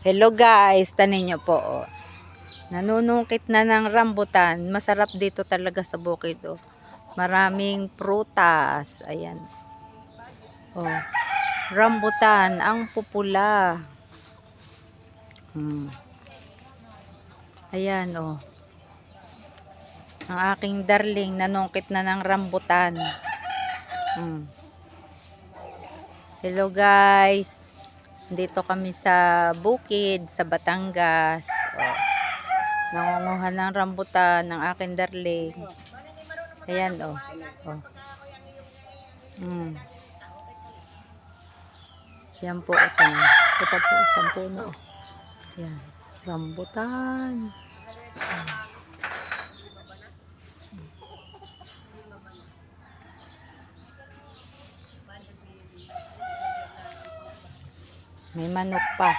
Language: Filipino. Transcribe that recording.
Hello guys, tanin nyo po. Oh. Nanunungkit na ng rambutan. Masarap dito talaga sa bukid. Oh. Maraming prutas. Ayan. Oh. Rambutan, ang pupula. Ayan oh. Ang aking darling nanungkit na ng rambutan. Hello guys. Dito kami sa bukid, sa Batangas. Oh. Nangunguha ng rambutan ng aking darling. Ayan oh. Oh. Yan po ito. Ito po isang puno. Yan. Rambutan. May manok pa.